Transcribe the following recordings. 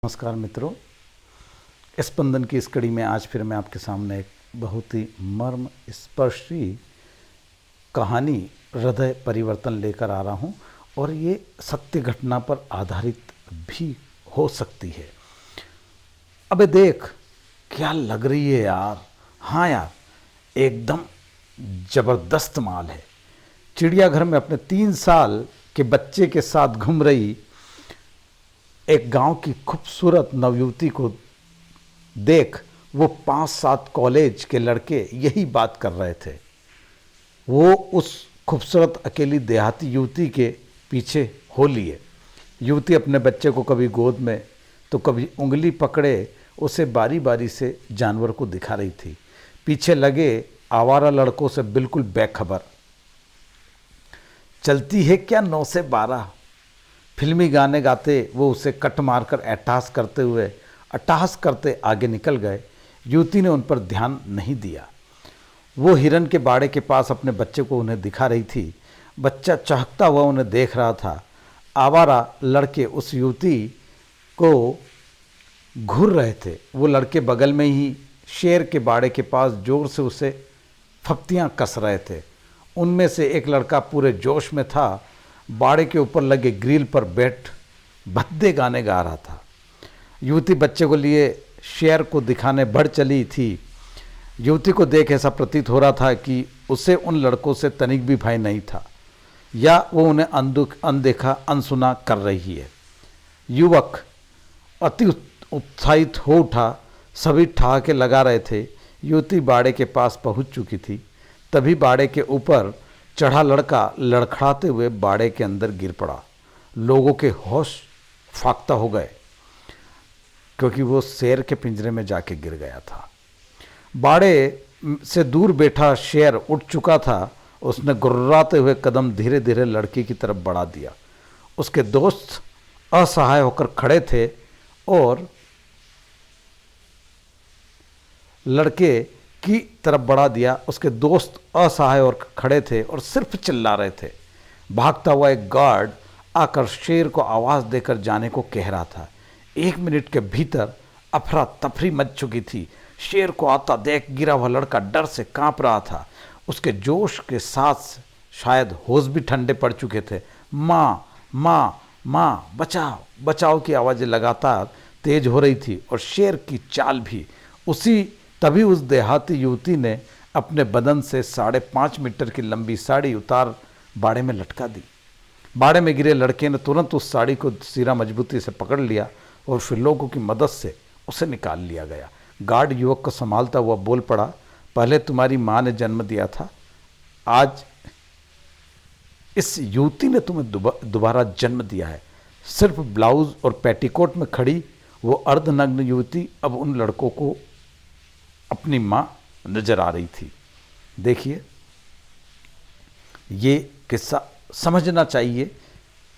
नमस्कार मित्रों, स्पंदन की इस कड़ी में आज फिर मैं आपके सामने एक बहुत ही मर्म स्पर्शी कहानी हृदय परिवर्तन लेकर आ रहा हूँ और ये सत्य घटना पर आधारित भी हो सकती है। अबे देख, क्या लग रही है यार। हाँ यार, एकदम ज़बरदस्त माल है। चिड़ियाघर में अपने 3 साल के बच्चे के साथ घूम रही एक गांव की खूबसूरत नवयुवती को देख वो 5-7 कॉलेज के लड़के यही बात कर रहे थे। वो उस खूबसूरत अकेली देहाती युवती के पीछे हो लिए। युवती अपने बच्चे को कभी गोद में तो कभी उंगली पकड़े उसे बारी बारी से जानवर को दिखा रही थी। पीछे लगे आवारा लड़कों से बिल्कुल बेखबर। चलती है क्या 9 से 12। फिल्मी गाने गाते वो उसे कट मारकर अट्टहास करते आगे निकल गए। युवती ने उन पर ध्यान नहीं दिया। वो हिरन के बाड़े के पास अपने बच्चे को उन्हें दिखा रही थी। बच्चा चहकता हुआ उन्हें देख रहा था। आवारा लड़के उस युवती को घूर रहे थे। वो लड़के बगल में ही शेर के बाड़े के पास जोर से उसे फप्तियां कस रहे थे। उनमें से एक लड़का पूरे जोश में था। बाड़े के ऊपर लगे ग्रिल पर बैठ भद्दे गाने गा रहा था। युवती बच्चे को लिए शेर को दिखाने बढ़ चली थी। युवती को देख ऐसा प्रतीत हो रहा था कि उसे उन लड़कों से तनिक भी भय नहीं था या वो उन्हें अनदेखा अनसुना कर रही है। युवक अति उत्साहित हो उठा। सभी ठहाके लगा रहे थे। युवती बाड़े के पास पहुंच चुकी थी। तभी बाड़े के ऊपर चढ़ा लड़का लड़खड़ाते हुए बाड़े के अंदर गिर पड़ा। लोगों के होश फाख्ता हो गए क्योंकि वो शेर के पिंजरे में जाके गिर गया था। बाड़े से दूर बैठा शेर उठ चुका था। उसने गुर्राते हुए कदम धीरे धीरे लड़की की तरफ बढ़ा दिया। उसके दोस्त असहाय होकर खड़े थे और लड़के की तरफ बढ़ा दिया। उसके दोस्त असहाय और खड़े थे और सिर्फ चिल्ला रहे थे। भागता हुआ एक गार्ड आकर शेर को आवाज़ देकर जाने को कह रहा था। 1 मिनट के भीतर अफरा तफरी मच चुकी थी। शेर को आता देख गिरा हुआ लड़का डर से कांप रहा था। उसके जोश के साथ शायद होश भी ठंडे पड़ चुके थे। माँ माँ माँ, बचाओ बचाओ की आवाज़ें लगातार तेज हो रही थी और शेर की चाल भी। तभी उस देहाती युवती ने अपने बदन से 5.5 मीटर की लंबी साड़ी उतार बाड़े में लटका दी। बाड़े में गिरे लड़के ने तुरंत उस साड़ी को सिरा मजबूती से पकड़ लिया और फिर लोगों की मदद से उसे निकाल लिया गया। गार्ड युवक को संभालता हुआ बोल पड़ा, पहले तुम्हारी माँ ने जन्म दिया था, आज इस युवती ने तुम्हें दोबारा जन्म दिया है। सिर्फ ब्लाउज और पेटीकोट में खड़ी वो अर्धनग्न युवती अब उन लड़कों को अपनी माँ नजर आ रही थी। देखिए, ये किस्सा समझना चाहिए।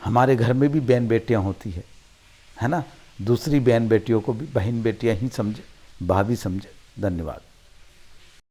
हमारे घर में भी बहन बेटियां होती है ना। दूसरी बहन बेटियों को भी बहन बेटियां ही समझे, भाभी समझे। धन्यवाद।